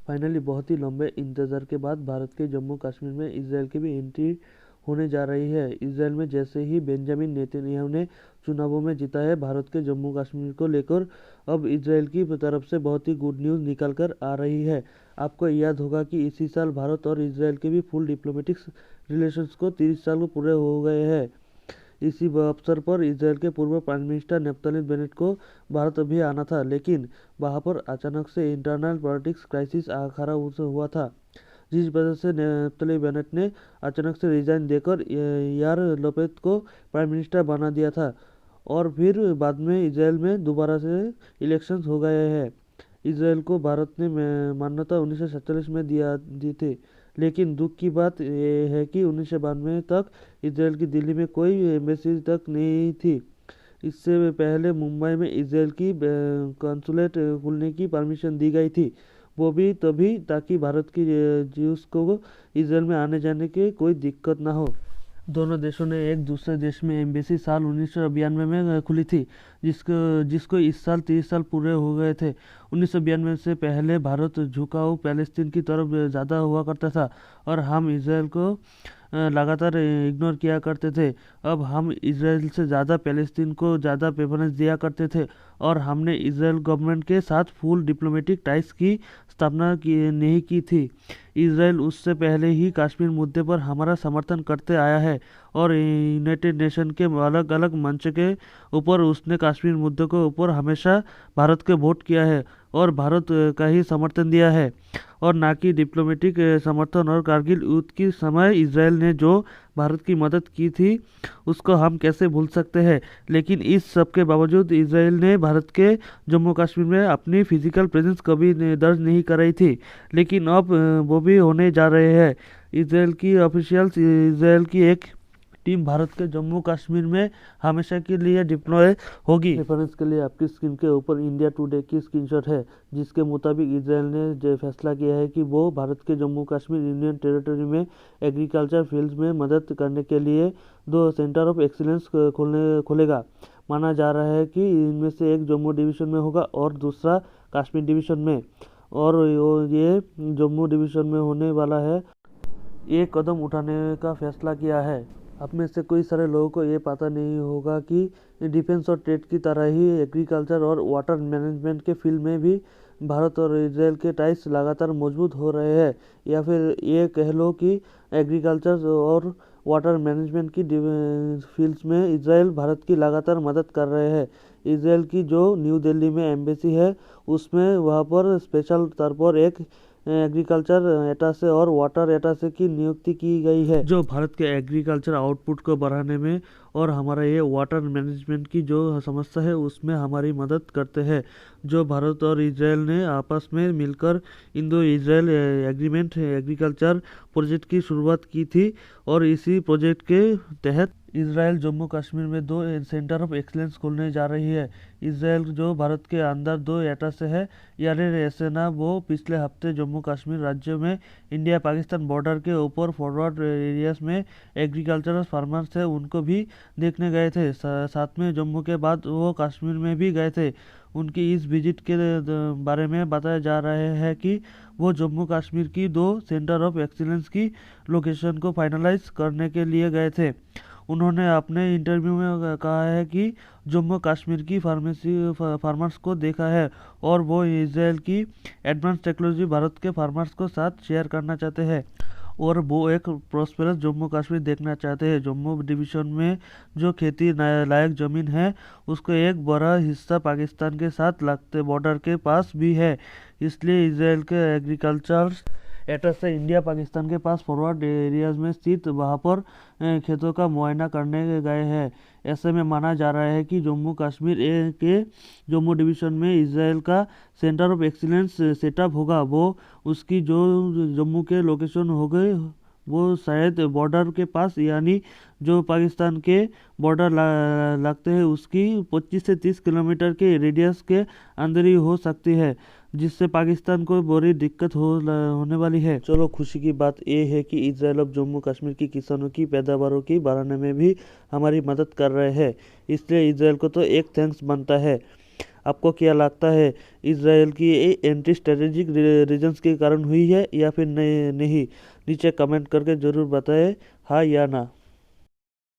Finally बहुत ही लंबे इंतज़ार के बाद भारत के जम्मू कश्मीर में इसराइल की भी एंट्री होने जा रही है। इसराइल में जैसे ही बेंजामिन नेतन्याहू ने चुनावों में जीता है, भारत के जम्मू कश्मीर को लेकर अब इसराइल की तरफ से बहुत ही गुड न्यूज़ निकल कर आ रही है। आपको याद होगा कि इसी साल भारत और इसराइल के भी फुल डिप्लोमेटिक रिलेशंस को 30 साल को पूरे हो गए हैं। इसी अवसर पर इसराइल के पूर्व प्राइम मिनिस्टर नेफ्ताली बेनेट को भारत भी आना था, लेकिन वहां पर अचानक से इंटरनल पॉलिटिक्स क्राइसिस खड़ा हुआ था, जिस वजह से नेफ्ताली बेनेट ने अचानक से रिजाइन देकर यार लपेद को प्राइम मिनिस्टर बना दिया था। और फिर बाद में इसराइल में दोबारा से इलेक्शंस हो गए हैं। इसराइल को भारत ने मान्यता 1947 में दी थी, लेकिन दुख की बात यह है कि 1992 तक इसराइल की दिल्ली में कोई एम्बेसी तक नहीं थी। इससे पहले मुंबई में इसराइल की कॉन्सुलेट खोलने की परमिशन दी गई थी, वो भी तभी ताकि भारत की ज्यूस को इसराइल में आने जाने की कोई दिक्कत ना हो। दोनों देशों ने एक दूसरे देश में एम्बेसी साल 1992 में खुली थी, जिसको इस साल 30 साल पूरे हो गए थे। 1992 से पहले भारत झुकाव पैलेस्तीन की तरफ ज़्यादा हुआ करता था और हम इसराइल को लगातार इग्नोर किया करते थे। अब हम इसराइल से ज़्यादा पैलेस्तीन को ज़्यादा प्रेफरेंस दिया करते थे और हमने इसराइल गवर्नमेंट के साथ फुल डिप्लोमेटिक टाइज की स्थापना नहीं की थी। इसराइल उससे पहले ही कश्मीर मुद्दे पर हमारा समर्थन करते आया है और यूनाइटेड नेशन के अलग अलग मंच के ऊपर उसने कश्मीर मुद्दे के ऊपर हमेशा भारत के वोट किया है और भारत का ही समर्थन दिया है और ना कि डिप्लोमेटिक समर्थन। और कारगिल युद्ध के समय इसराइल ने जो भारत की मदद की थी उसको हम कैसे भूल सकते हैं। लेकिन इस सब के बावजूद इसराइल ने भारत के जम्मू कश्मीर में अपनी फिजिकल प्रेजेंस कभी दर्ज नहीं कराई थी, लेकिन अब वो भी होने जा रहे हैं। इसराइल की ऑफिशियल्स इसराइल की एक टीम भारत के जम्मू कश्मीर में हमेशा के लिए डिप्लॉय होगी। रेफरेंस के लिए आपकी स्क्रीन के ऊपर इंडिया टुडे की स्क्रीनशॉट है, जिसके मुताबिक इसराइल ने जो फैसला किया है कि वो भारत के जम्मू कश्मीर यूनियन टेरिटरी में एग्रीकल्चर फील्ड में मदद करने के लिए 2 सेंटर ऑफ एक्सीलेंस खोलेगा। माना जा रहा है कि इनमें से एक जम्मू डिवीज़न में होगा और दूसरा कश्मीर डिवीज़न में, और ये जम्मू डिवीज़न में होने वाला है। ये कदम उठाने का फैसला किया है। आप में से कई सारे लोगों को ये पता नहीं होगा कि डिफेंस और ट्रेड की तरह ही एग्रीकल्चर और वाटर मैनेजमेंट के फील्ड में भी भारत और इसराइल के टाइज लगातार मजबूत हो रहे हैं, या फिर ये कह लो कि एग्रीकल्चर और वाटर मैनेजमेंट की फील्ड्स में इसराइल भारत की लगातार मदद कर रहे हैं। इसराइल की जो न्यू दिल्ली में एम्बेसी है उसमें वहाँ पर स्पेशल तौर पर एक एग्रीकल्चर अटैचे और वाटर अटैचे की नियुक्ति की गई है, जो भारत के एग्रीकल्चर आउटपुट को बढ़ाने में और हमारा ये वाटर मैनेजमेंट की जो समस्या है उसमें हमारी मदद करते हैं। जो भारत और इसराइल ने आपस में मिलकर Indo Israel agreement agriculture project की शुरुआत की थी और इसी प्रोजेक्ट के तहत इसराइल जम्मू कश्मीर में 2 सेंटर ऑफ एक्सीलेंस खोलने जा रही है। इसराइल जो भारत के अंदर 2 अटैचे है, यानी ऐसे ना वो पिछले हफ्ते जम्मू कश्मीर राज्य में इंडिया पाकिस्तान बॉर्डर के ऊपर फॉरवर्ड एरियाज में एग्रीकल्चरल फार्मर्स है उनको भी देखने गए थे। साथ में जम्मू के बाद वो कश्मीर में भी गए थे। उनकी इस विजिट के बारे में बताया जा रहा है कि वो जम्मू कश्मीर की 2 सेंटर ऑफ एक्सीलेंस की लोकेशन को फाइनलाइज करने के लिए गए थे। उन्होंने अपने इंटरव्यू में कहा है कि जम्मू कश्मीर की फार्मर्स को देखा है और वो इसराइल की एडवांस टेक्नोलॉजी भारत के फार्मर्स को साथ शेयर करना चाहते हैं और वो एक प्रॉस्पेरस जम्मू कश्मीर देखना चाहते हैं। जम्मू डिवीज़न में जो खेती लायक ज़मीन है उसका एक बड़ा हिस्सा पाकिस्तान के साथ लगते बॉर्डर के पास भी है, इसलिए इसराइल के एग्रीकल्चर अटैचे इंडिया पाकिस्तान के पास फॉरवर्ड एरियाज में स्थित वहाँ पर खेतों का मुआयना करने गए हैं। ऐसे में माना जा रहा है कि जम्मू कश्मीर के जम्मू डिवीज़न में इसराइल का सेंटर ऑफ एक्सीलेंस सेटअप होगा। वो उसकी जो जम्मू के लोकेशन हो गए वो शायद बॉर्डर के पास, यानी जो पाकिस्तान के बॉर्डर लगते हैं उसकी 25 से 30 किलोमीटर के रेडियस के अंदर ही हो सकती है, जिससे पाकिस्तान को बड़ी दिक्कत होने वाली है। चलो, खुशी की बात यह है कि इसराइल अब जम्मू कश्मीर की किसानों की पैदावारों की बढ़ाने में भी हमारी मदद कर रहे हैं, इसलिए इसराइल को तो एक थैंक्स बनता है। आपको क्या लगता है, इसराइल की एंटी स्ट्रेटेजिक रीजंस के कारण हुई है या फिर नहीं? नीचे कमेंट करके ज़रूर बताएं हाँ या ना।